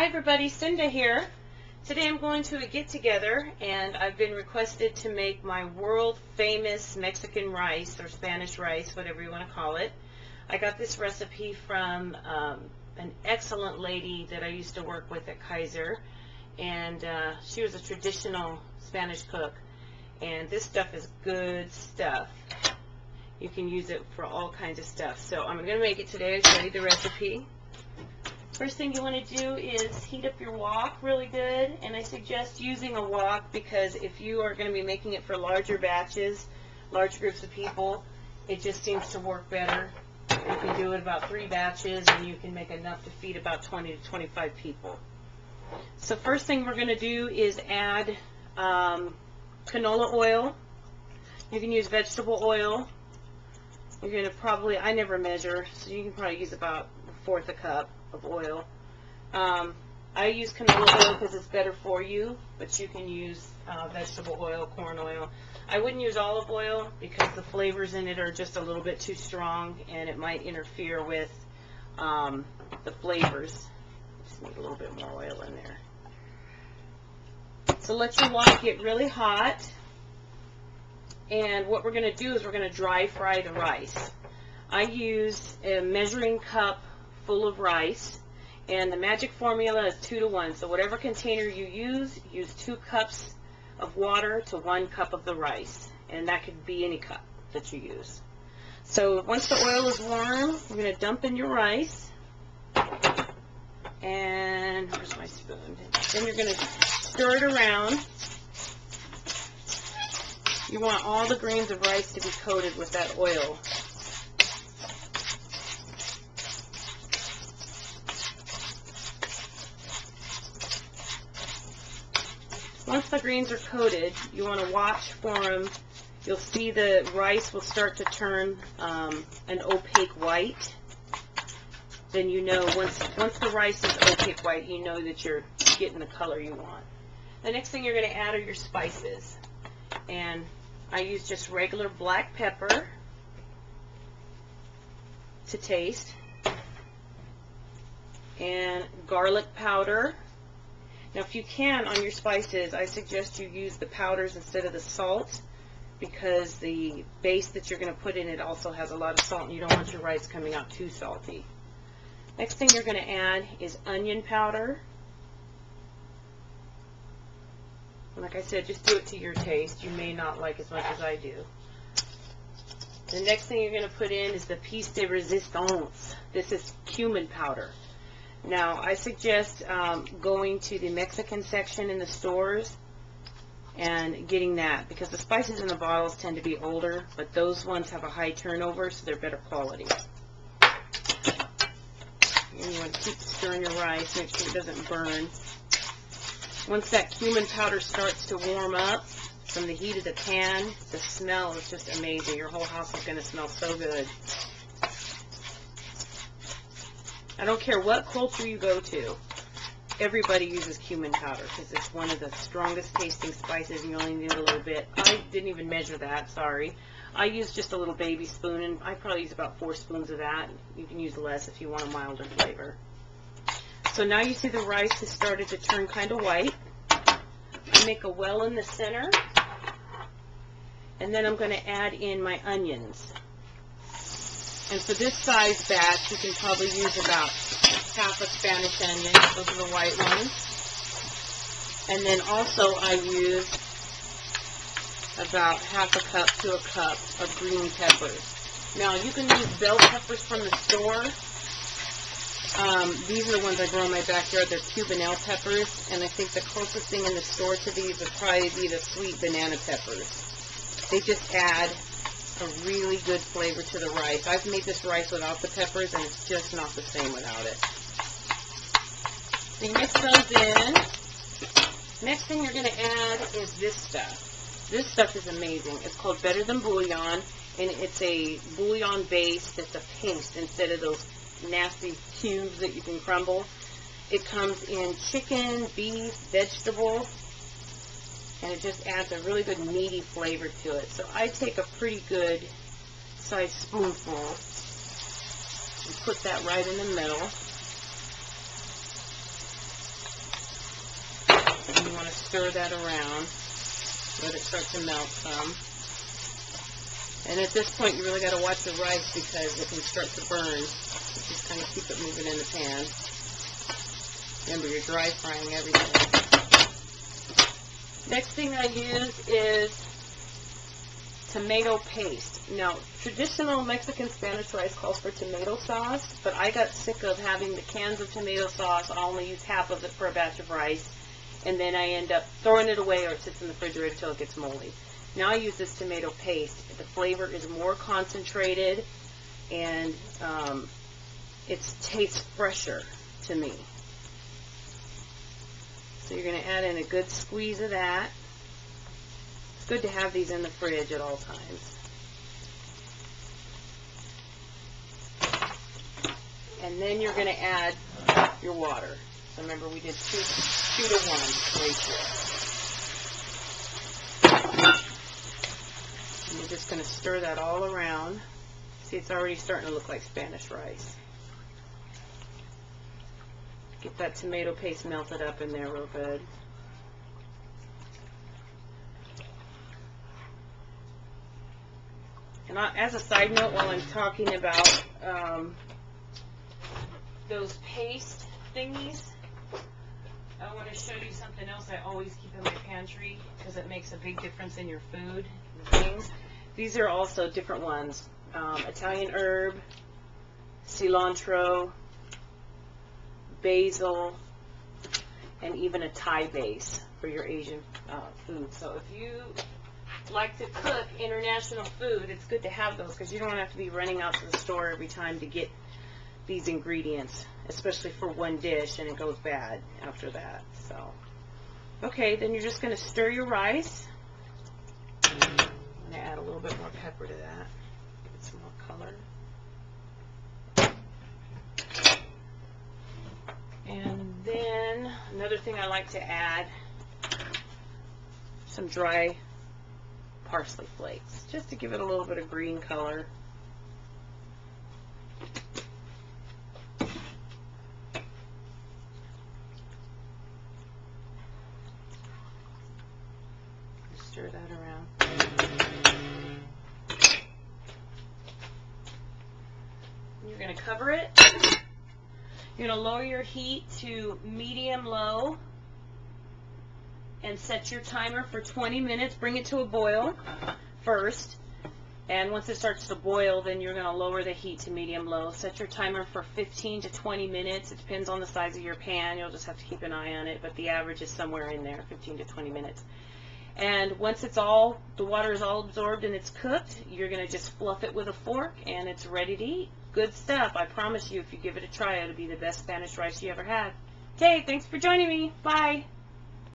Hi everybody, Cinda here. Today I'm going to a get-together and I've been requested to make my world famous Mexican rice or Spanish rice, whatever you want to call it. I got this recipe from an excellent lady that I used to work with at Kaiser, and she was a traditional Spanish cook, and this stuff is good stuff. You can use it for all kinds of stuff. So I'm going to make it today. I'll show you the recipe. First thing you want to do is heat up your wok really good, and I suggest using a wok because if you are going to be making it for larger batches, large groups of people, it just seems to work better. You can do it about 3 batches and you can make enough to feed about 20 to 25 people. So first thing we're going to do is add canola oil. You can use vegetable oil. You're going to probably, I never measure, so you can probably use about 1/4 a cup of oil. I use canola oil because it's better for you, but you can use vegetable oil, corn oil. I wouldn't use olive oil because the flavors in it are just a little bit too strong and it might interfere with the flavors. Just need a little bit more oil in there. So let your wok get really hot, and what we're going to do is we're going to dry fry the rice. I use a measuring cup full of rice, and the magic formula is 2 to 1. So whatever container you use 2 cups of water to 1 cup of the rice, and that could be any cup that you use. So once the oil is warm, we're going to dump in your rice, and where's my spoon? Then you're going to stir it around. You want all the grains of rice to be coated with that oil. Once the grains are coated, you want to watch for them. You'll see the rice will start to turn an opaque white. Then you know, once the rice is opaque white, you know that you're getting the color you want. The next thing you're going to add are your spices. And I use just regular black pepper to taste, and garlic powder. Now if you can, on your spices, I suggest you use the powders instead of the salt, because the base that you're going to put in it also has a lot of salt, and you don't want your rice coming out too salty. Next thing you're going to add is onion powder. And like I said, just do it to your taste. You may not like as much as I do. The next thing you're going to put in is the piece de resistance. This is cumin powder. Now, I suggest going to the Mexican section in the stores and getting that, because the spices in the bottles tend to be older, but those ones have a high turnover, so they're better quality. And you want to keep stirring your rice, make sure it doesn't burn. Once that cumin powder starts to warm up from the heat of the pan, the smell is just amazing. Your whole house is going to smell so good. I don't care what culture you go to, everybody uses cumin powder because it's one of the strongest tasting spices, and you only need a little bit. I didn't even measure that, sorry. I use just a little baby spoon, and I probably use about 4 spoons of that. You can use less if you want a milder flavor. So now you see the rice has started to turn kind of white. I make a well in the center, and then I'm going to add in my onions. And for this size batch, you can probably use about half a Spanish onion. Those are the white ones. And then also I use about half a cup to a cup of green peppers. Now you can use bell peppers from the store. These are the ones I grow in my backyard. They're Cubanelle peppers, and I think the closest thing in the store to these would probably be the sweet banana peppers. They just add a really good flavor to the rice. I've made this rice without the peppers, and it's just not the same without it. So you mix those in. Next thing you're going to add is this stuff. This stuff is amazing. It's called Better Than Bouillon, and it's a bouillon base that's a paste instead of those nasty cubes that you can crumble. It comes in chicken, beef, vegetable, and it just adds a really good meaty flavor to it. So I take a pretty good sized spoonful and put that right in the middle. stir that around. Let it start to melt some. And at this point, you really got to watch the rice because it can start to burn. Just kind of keep it moving in the pan. Remember, you're dry frying everything. Next thing I use is tomato paste. Now, traditional Mexican Spanish rice calls for tomato sauce, but I got sick of having the cans of tomato sauce. I only use half of it for a batch of rice, and then I end up throwing it away or it sits in the refrigerator until it gets moldy. Now I use this tomato paste. The flavor is more concentrated, and it tastes fresher to me. So you're going to add in a good squeeze of that. It's good to have these in the fridge at all times. And then you're going to add your water. So remember, we did 2 to 1 ratio. And you're just going to stir that all around. See, it's already starting to look like Spanish rice. Get that tomato paste melted up in there real good. And as a side note, while I'm talking about those paste thingies, I want to show you something else I always keep in my pantry because it makes a big difference in your food and things. These are also different ones. Italian herb, cilantro, basil, and even a Thai base for your Asian food. So if you like to cook international food, it's good to have those because you don't have to be running out to the store every time to get these ingredients, especially for one dish, and it goes bad after that. So, okay, then you're just going to stir your rice. I'm going to add a little bit more pepper to that, give it some more color. And then another thing I like to add, some dry parsley flakes, just to give it a little bit of green color. Stir that around. You're going to cover it. You're going to lower your heat to medium-low and set your timer for 20 minutes. Bring it to a boil first. And once it starts to boil, then you're going to lower the heat to medium-low. Set your timer for 15 to 20 minutes. It depends on the size of your pan. You'll just have to keep an eye on it, but the average is somewhere in there, 15 to 20 minutes. And once it's all, the water is all absorbed and it's cooked, you're going to just fluff it with a fork and it's ready to eat. Good stuff. I promise you, if you give it a try, it'll be the best Spanish rice you ever had. Okay, thanks for joining me. Bye.